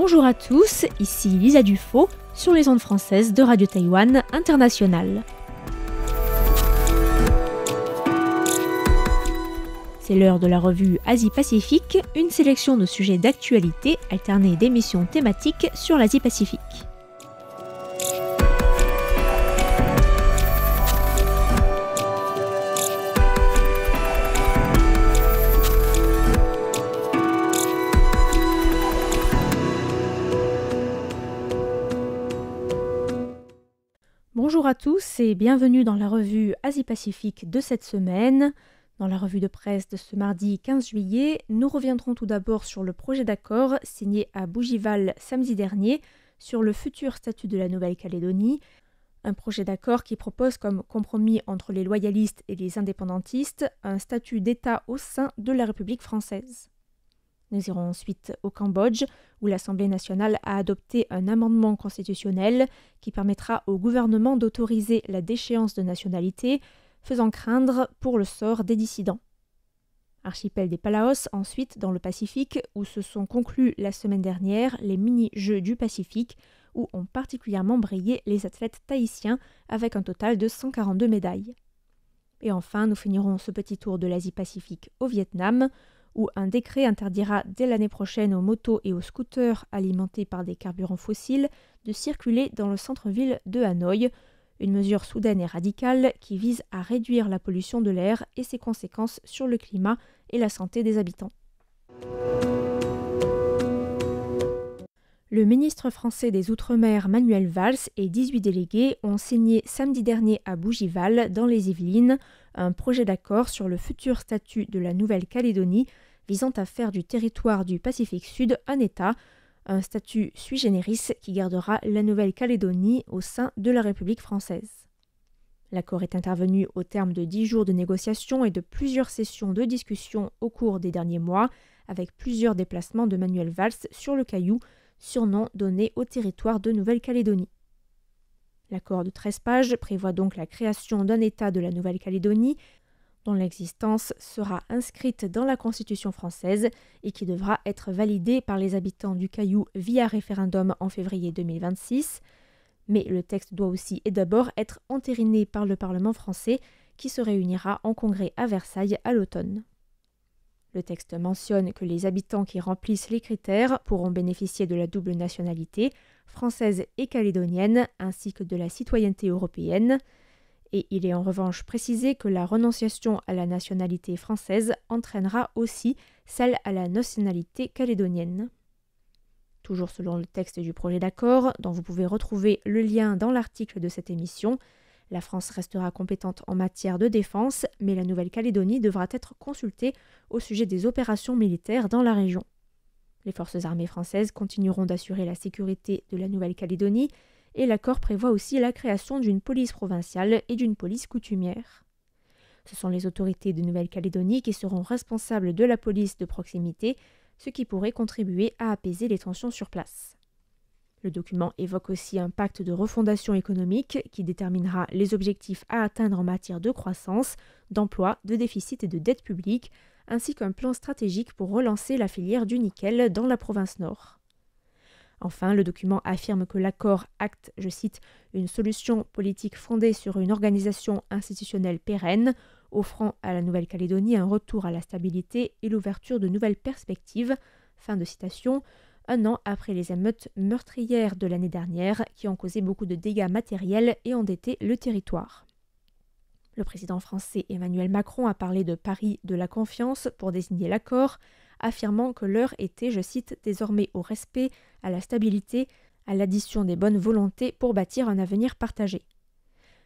Bonjour à tous, ici Lisa Dufaux sur les ondes françaises de Radio Taïwan International. C'est l'heure de la revue Asie-Pacifique, une sélection de sujets d'actualité alternée d'émissions thématiques sur l'Asie-Pacifique. Bonjour à tous et bienvenue dans la revue Asie-Pacifique de cette semaine. Dans la revue de presse de ce mardi 15 juillet, nous reviendrons tout d'abord sur le projet d'accord signé à Bougival samedi dernier sur le futur statut de la Nouvelle-Calédonie. Un projet d'accord qui propose comme compromis entre les loyalistes et les indépendantistes un statut d'État au sein de la République française. Nous irons ensuite au Cambodge, où l'Assemblée nationale a adopté un amendement constitutionnel qui permettra au gouvernement d'autoriser la déchéance de nationalité, faisant craindre pour le sort des dissidents. Archipel des Palaos, ensuite, dans le Pacifique, où se sont conclus la semaine dernière les mini-Jeux du Pacifique, où ont particulièrement brillé les athlètes tahitiens avec un total de 142 médailles. Et enfin, nous finirons ce petit tour de l'Asie-Pacifique au Vietnam, où un décret interdira dès l'année prochaine aux motos et aux scooters alimentés par des carburants fossiles de circuler dans le centre-ville de Hanoï, une mesure soudaine et radicale qui vise à réduire la pollution de l'air et ses conséquences sur le climat et la santé des habitants. Le ministre français des Outre-mer Manuel Valls et 18 délégués ont signé samedi dernier à Bougival, dans les Yvelines, un projet d'accord sur le futur statut de la Nouvelle-Calédonie visant à faire du territoire du Pacifique Sud un État, un statut sui generis qui gardera la Nouvelle-Calédonie au sein de la République française. L'accord est intervenu au terme de 10 jours de négociations et de plusieurs sessions de discussion au cours des derniers mois, avec plusieurs déplacements de Manuel Valls sur le Caillou, surnom donné au territoire de Nouvelle-Calédonie. L'accord de 13 pages prévoit donc la création d'un État de la Nouvelle-Calédonie dont l'existence sera inscrite dans la Constitution française et qui devra être validée par les habitants du Caillou via référendum en février 2026. Mais le texte doit aussi et d'abord être entériné par le Parlement français qui se réunira en congrès à Versailles à l'automne. Le texte mentionne que les habitants qui remplissent les critères pourront bénéficier de la double nationalité, française et calédonienne, ainsi que de la citoyenneté européenne. Et il est en revanche précisé que la renonciation à la nationalité française entraînera aussi celle à la nationalité calédonienne. Toujours selon le texte du projet d'accord, dont vous pouvez retrouver le lien dans l'article de cette émission, la France restera compétente en matière de défense, mais la Nouvelle-Calédonie devra être consultée au sujet des opérations militaires dans la région. Les forces armées françaises continueront d'assurer la sécurité de la Nouvelle-Calédonie et l'accord prévoit aussi la création d'une police provinciale et d'une police coutumière. Ce sont les autorités de Nouvelle-Calédonie qui seront responsables de la police de proximité, ce qui pourrait contribuer à apaiser les tensions sur place. Le document évoque aussi un pacte de refondation économique qui déterminera les objectifs à atteindre en matière de croissance, d'emploi, de déficit et de dette publique, ainsi qu'un plan stratégique pour relancer la filière du nickel dans la province Nord. Enfin, le document affirme que l'accord acte, je cite, une solution politique fondée sur une organisation institutionnelle pérenne, offrant à la Nouvelle-Calédonie un retour à la stabilité et l'ouverture de nouvelles perspectives, fin de citation, un an après les émeutes meurtrières de l'année dernière qui ont causé beaucoup de dégâts matériels et endetté le territoire. Le président français Emmanuel Macron a parlé de pari de la confiance pour désigner l'accord, affirmant que l'heure était, je cite, désormais au respect, à la stabilité, à l'addition des bonnes volontés pour bâtir un avenir partagé.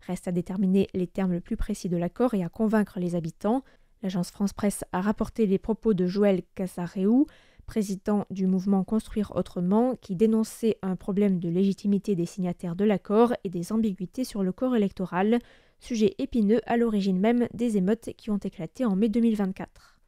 Reste à déterminer les termes les plus précis de l'accord et à convaincre les habitants. L'agence France-Presse a rapporté les propos de Joël Casareou, président du mouvement Construire Autrement, qui dénonçait un problème de légitimité des signataires de l'accord et des ambiguïtés sur le corps électoral, sujet épineux à l'origine même des émeutes qui ont éclaté en mai 2024.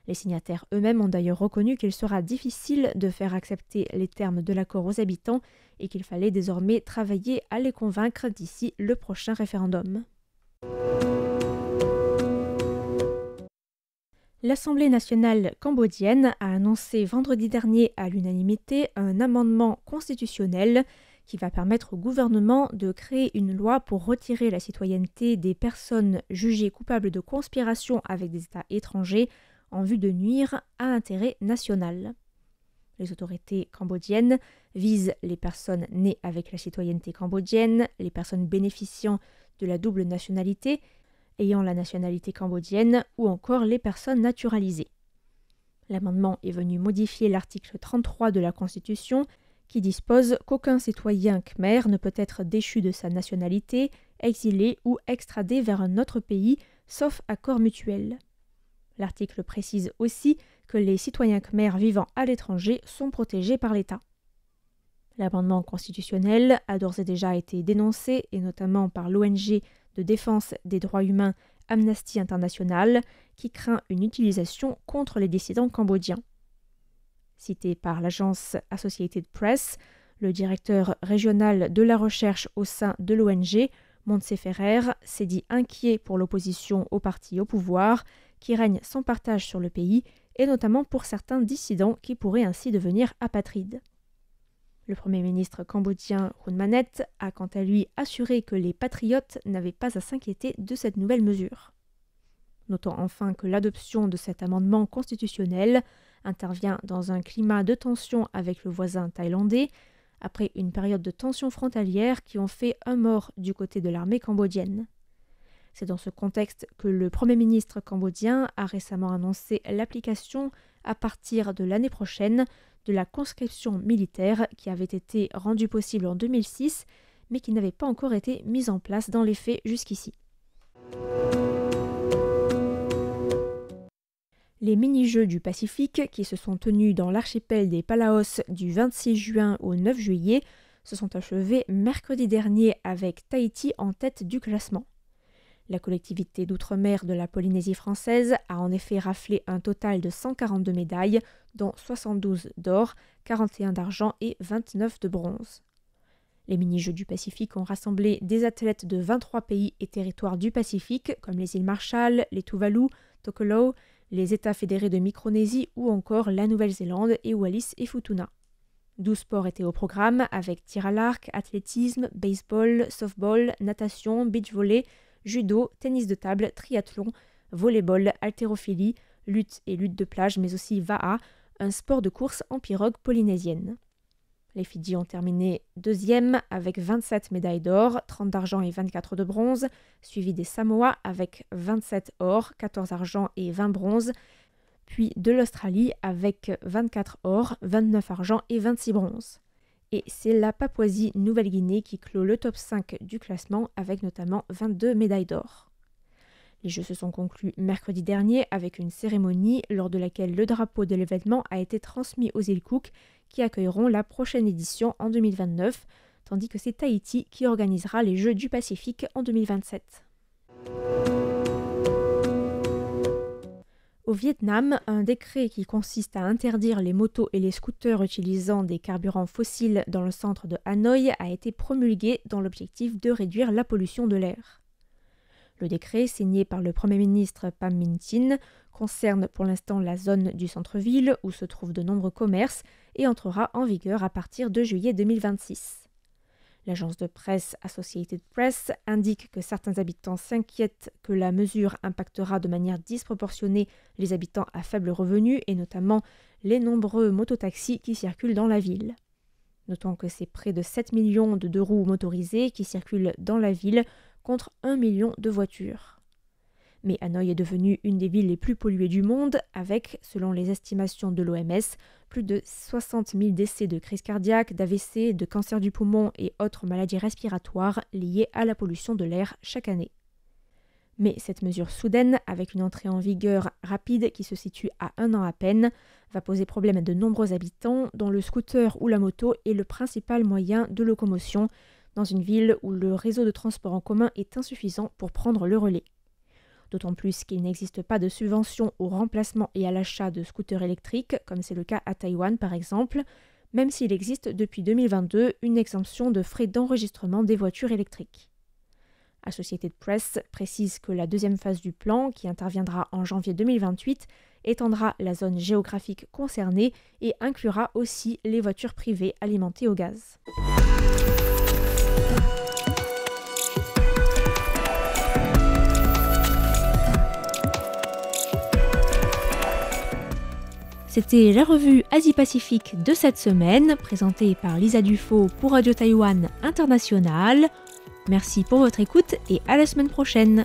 Les signataires eux-mêmes ont d'ailleurs reconnu qu'il sera difficile de faire accepter les termes de l'accord aux habitants et qu'il fallait désormais travailler à les convaincre d'ici le prochain référendum. L'Assemblée nationale cambodgienne a annoncé vendredi dernier à l'unanimité un amendement constitutionnel qui va permettre au gouvernement de créer une loi pour retirer la citoyenneté des personnes jugées coupables de conspiration avec des États étrangers en vue de nuire à l'intérêt national. Les autorités cambodgiennes visent les personnes nées avec la citoyenneté cambodgienne, les personnes bénéficiant de la double nationalité, ayant la nationalité cambodgienne ou encore les personnes naturalisées. L'amendement est venu modifier l'article 33 de la Constitution qui dispose qu'aucun citoyen khmer ne peut être déchu de sa nationalité, exilé ou extradé vers un autre pays, sauf accord mutuel. L'article précise aussi que les citoyens khmers vivant à l'étranger sont protégés par l'État. L'amendement constitutionnel a d'ores et déjà été dénoncé, et notamment par l'ONG de défense des droits humains Amnesty International, qui craint une utilisation contre les dissidents cambodgiens. Cité par l'agence Associated Press, le directeur régional de la recherche au sein de l'ONG, Montse Ferrer, s'est dit inquiet pour l'opposition au parti au pouvoir, qui règne sans partage sur le pays, et notamment pour certains dissidents qui pourraient ainsi devenir apatrides. Le Premier ministre cambodgien Hun Manet a quant à lui assuré que les patriotes n'avaient pas à s'inquiéter de cette nouvelle mesure. Notons enfin que l'adoption de cet amendement constitutionnel intervient dans un climat de tension avec le voisin thaïlandais, après une période de tensions frontalières qui ont fait un mort du côté de l'armée cambodgienne. C'est dans ce contexte que le Premier ministre cambodgien a récemment annoncé l'application, à partir de l'année prochaine, de la conscription militaire qui avait été rendue possible en 2006, mais qui n'avait pas encore été mise en place dans les faits jusqu'ici. Les mini-jeux du Pacifique, qui se sont tenus dans l'archipel des Palaos du 26 juin au 9 juillet, se sont achevés mercredi dernier avec Tahiti en tête du classement. La collectivité d'outre-mer de la Polynésie française a en effet raflé un total de 142 médailles, dont 72 d'or, 41 d'argent et 29 de bronze. Les mini-jeux du Pacifique ont rassemblé des athlètes de 23 pays et territoires du Pacifique, comme les îles Marshall, les Tuvalu, Tokelau, les États fédérés de Micronésie ou encore la Nouvelle-Zélande et Wallis et Futuna. 12 sports étaient au programme avec tir à l'arc, athlétisme, baseball, softball, natation, beach volley, judo, tennis de table, triathlon, volleyball, haltérophilie, lutte et lutte de plage, mais aussi va'a, un sport de course en pirogue polynésienne. Les Fidji ont terminé deuxième avec 27 médailles d'or, 30 d'argent et 24 de bronze, suivi des Samoa avec 27 or, 14 argent et 20 bronze, puis de l'Australie avec 24 or, 29 argent et 26 bronzes. Et c'est la Papouasie-Nouvelle-Guinée qui clôt le top 5 du classement avec notamment 22 médailles d'or. Les Jeux se sont conclus mercredi dernier avec une cérémonie lors de laquelle le drapeau de l'événement a été transmis aux îles Cook qui accueilleront la prochaine édition en 2029, tandis que c'est Tahiti qui organisera les Jeux du Pacifique en 2027. Au Vietnam, un décret qui consiste à interdire les motos et les scooters utilisant des carburants fossiles dans le centre de Hanoï a été promulgué dans l'objectif de réduire la pollution de l'air. Le décret, signé par le Premier ministre Pham Minh Chinh, concerne pour l'instant la zone du centre-ville où se trouvent de nombreux commerces et entrera en vigueur à partir de juillet 2026. L'agence de presse Associated Press indique que certains habitants s'inquiètent que la mesure impactera de manière disproportionnée les habitants à faible revenu et notamment les nombreux mototaxis qui circulent dans la ville. Notons que c'est près de 7 millions de deux-roues motorisés qui circulent dans la ville contre 1 million de voitures. Mais Hanoï est devenue une des villes les plus polluées du monde avec, selon les estimations de l'OMS, plus de 60 000 décès de crise cardiaque, d'AVC, de cancer du poumon et autres maladies respiratoires liées à la pollution de l'air chaque année. Mais cette mesure soudaine, avec une entrée en vigueur rapide qui se situe à 1 an à peine, va poser problème à de nombreux habitants dont le scooter ou la moto est le principal moyen de locomotion dans une ville où le réseau de transport en commun est insuffisant pour prendre le relais. D'autant plus qu'il n'existe pas de subvention au remplacement et à l'achat de scooters électriques, comme c'est le cas à Taïwan par exemple, même s'il existe depuis 2022 une exemption de frais d'enregistrement des voitures électriques. Associated Press précise que la deuxième phase du plan, qui interviendra en janvier 2028, étendra la zone géographique concernée et inclura aussi les voitures privées alimentées au gaz. C'était la revue Asie-Pacifique de cette semaine, présentée par Lisa Dufaux pour Radio Taïwan International. Merci pour votre écoute et à la semaine prochaine.